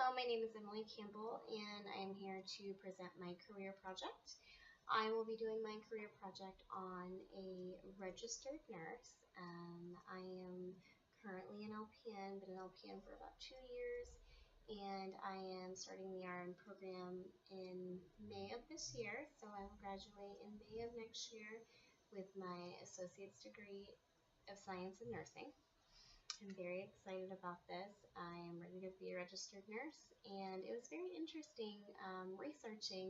Hello, my name is Emily Campbell, and I am here to present my career project. I will be doing my career project on a registered nurse. I am currently an LPN, been an LPN for about 2 years, and I am starting the RN program in May of this year, so I will graduate in May of next year with my associate's degree of science in nursing. I'm very excited about this. I am ready to be a registered nurse, and it was very interesting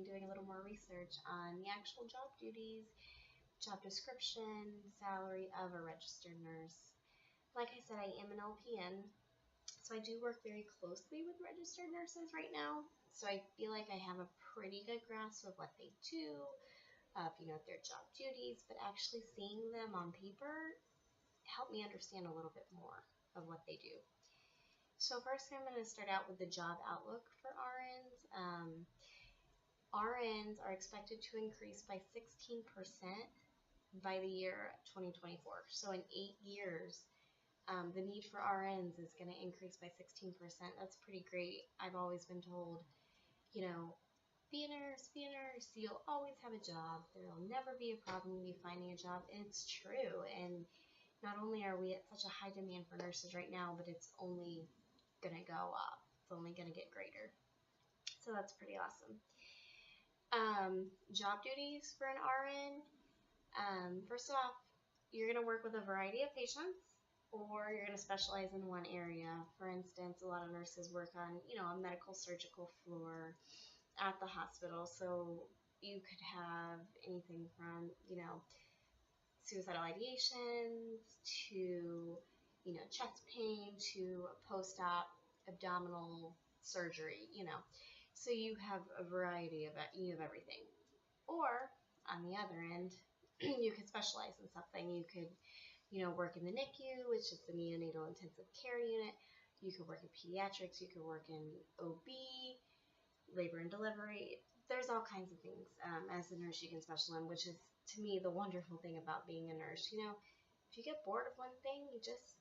doing a little more research on the actual job duties, job description, salary of a registered nurse. Like I said, I am an LPN, so I do work very closely with registered nurses right now, so I feel like I have a pretty good grasp of what they do, of their job duties, but actually seeing them on paper helped me understand a little bit more of what they do. So first I'm going to start out with the job outlook for RNs. RNs are expected to increase by 16% by the year 2024. So in 8 years, the need for RNs is going to increase by 16%. That's pretty great. I've always been told, be a nurse, you'll always have a job. There'll never be a problem with you finding a job. And it's true. And not only are we at such a high demand for nurses right now, but it's only going to go up. It's only going to get greater. So that's pretty awesome. Job duties for an RN. First off, you're going to work with a variety of patients, or you're going to specialize in one area. For instance, a lot of nurses work on, a medical surgical floor at the hospital. So you could have anything from, suicidal ideations to, chest pain to post-op abdominal surgery, So you have a variety of everything. Or on the other end, you could specialize in something. You could, work in the NICU, which is the neonatal intensive care unit. You could work in pediatrics. You could work in OB, labor and delivery. There's all kinds of things as a nurse you can specialize in, which is, to me, the wonderful thing about being a nurse. If you get bored of one thing, you just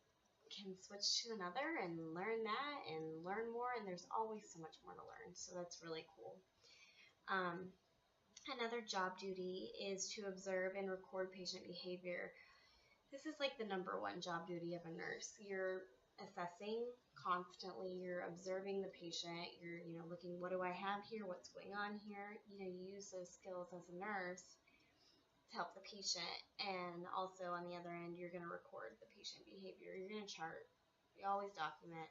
can switch to another and learn that and learn more, and there's always so much more to learn. So that's really cool. Another job duty is to observe and record patient behavior. This is like the number one job duty of a nurse. You're assessing constantly, you're observing the patient, you're looking, what do I have here, what's going on here. You use those skills as a nurse to help the patient, and also on the other end, you're going to record the patient behavior. You're going to chart. You always document.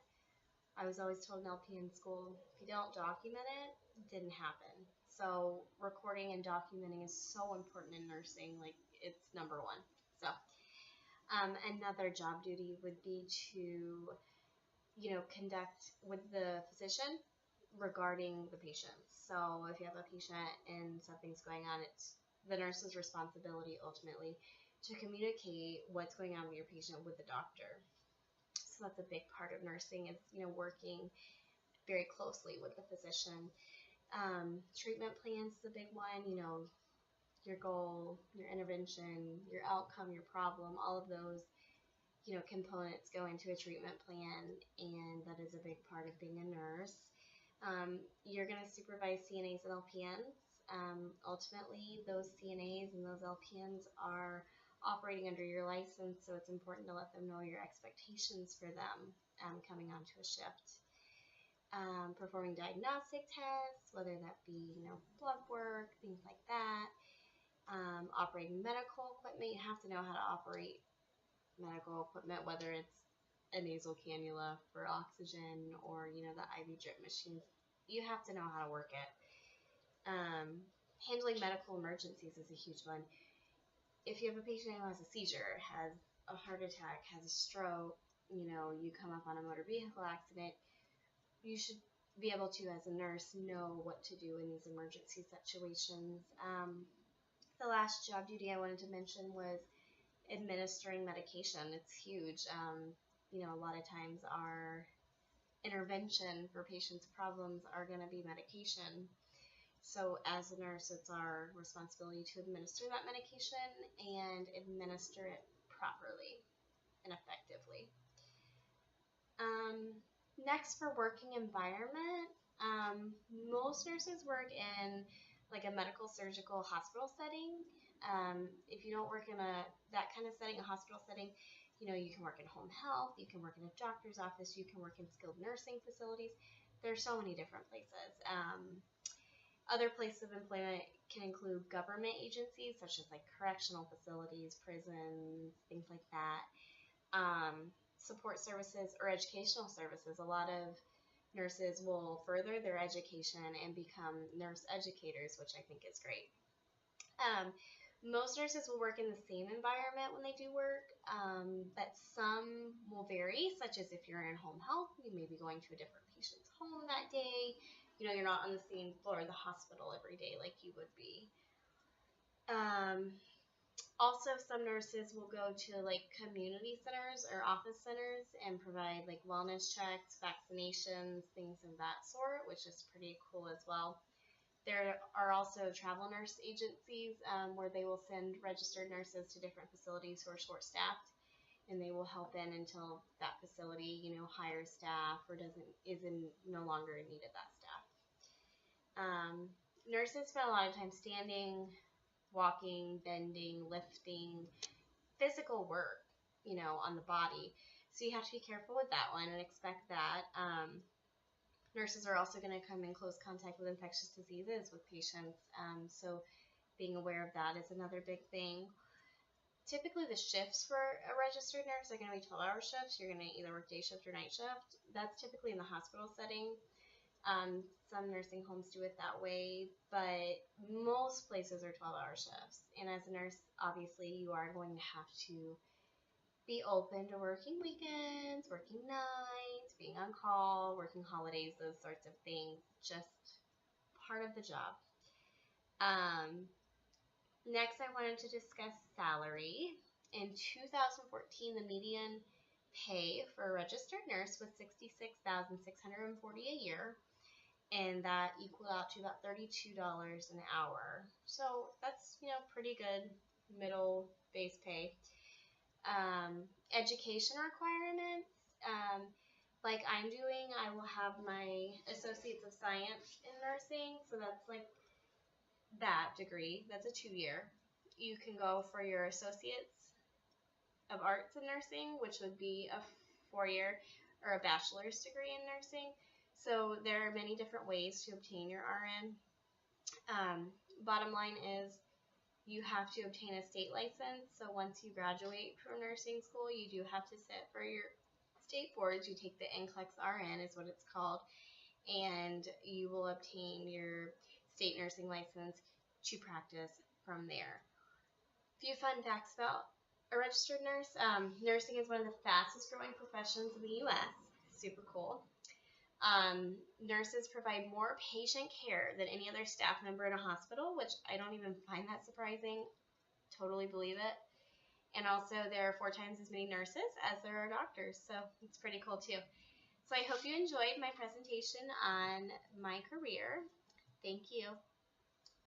I was always told in LPN school, if you don't document it, it didn't happen. So recording and documenting is so important in nursing. Like, it's number one. So another job duty would be to, conduct with the physician regarding the patient. So if you have a patient and something's going on, it's the nurse's responsibility ultimately to communicate what's going on with your patient with the doctor. So that's a big part of nursing is, working very closely with the physician. Treatment plans is a big one, your goal, your intervention, your outcome, your problem, all of those, components go into a treatment plan, and that is a big part of being a nurse. You're going to supervise CNAs and LPNs. Ultimately, those CNAs and those LPNs are operating under your license, so it's important to let them know your expectations for them coming onto a shift. Performing diagnostic tests, whether that be, blood work, things like that. Operating medical equipment. You have to know how to operate medical equipment, whether it's a nasal cannula for oxygen or, the IV drip machine. You have to know how to work it. Handling medical emergencies is a huge one. If you have a patient who has a seizure, has a heart attack, has a stroke, you come up on a motor vehicle accident, you should be able to, as a nurse, know what to do in these emergency situations. The last job duty I wanted to mention was administering medication. It's huge. A lot of times our intervention for patients' problems are going to be medication. So as a nurse, it's our responsibility to administer that medication and administer it properly and effectively. Next, for working environment, most nurses work in like a medical surgical hospital setting. If you don't work in that kind of setting, a hospital setting, you can work in home health, you can work in a doctor's office, you can work in skilled nursing facilities. There's so many different places. Other places of employment can include government agencies such as like correctional facilities, prisons, things like that. Support services or educational services. A lot of nurses will further their education and become nurse educators, which I think is great. Most nurses will work in the same environment when they do work, but some will vary, such as if you're in home health, you may be going to a different patient's home that day. You're not on the same floor of the hospital every day like you would be. Also, some nurses will go to like community centers or office centers and provide like wellness checks, vaccinations, things of that sort, which is pretty cool as well. There are also travel nurse agencies where they will send registered nurses to different facilities who are short-staffed, and they will help in until that facility, hires staff or isn't no longer in need of that staff. Nurses spend a lot of time standing, walking, bending, lifting, physical work, on the body. So you have to be careful with that one and expect that. Nurses are also going to come in close contact with infectious diseases with patients. So being aware of that is another big thing. Typically the shifts for a registered nurse are going to be 12-hour shifts. You're going to either work day shift or night shift. That's typically in the hospital setting. Some nursing homes do it that way, but most places are 12-hour shifts. And as a nurse, obviously, you are going to have to be open to working weekends, working nights, being on call, working holidays, those sorts of things. Just part of the job. Next, I wanted to discuss salary. In 2014, the median pay for a registered nurse was $66,640 a year, and that equaled out to about $32 an hour. So that's, pretty good middle base pay. Education requirements, like I'm doing, I will have my Associates of Science in Nursing, so that's like that degree. That's a 2-year. You can go for your Associates of Arts in Nursing, which would be a 4-year, or a bachelor's degree in nursing. So there are many different ways to obtain your RN. Bottom line is you have to obtain a state license. So once you graduate from nursing school, you do have to sit for your state boards. You take the NCLEX RN is what it's called, and you will obtain your state nursing license to practice from there. A few fun facts about a registered nurse. Nursing is one of the fastest growing professions in the U.S. Super cool. Nurses provide more patient care than any other staff member in a hospital, which I don't even find that surprising. Totally believe it. And also there are 4 times as many nurses as there are doctors, so it's pretty cool too. So I hope you enjoyed my presentation on my career. Thank you.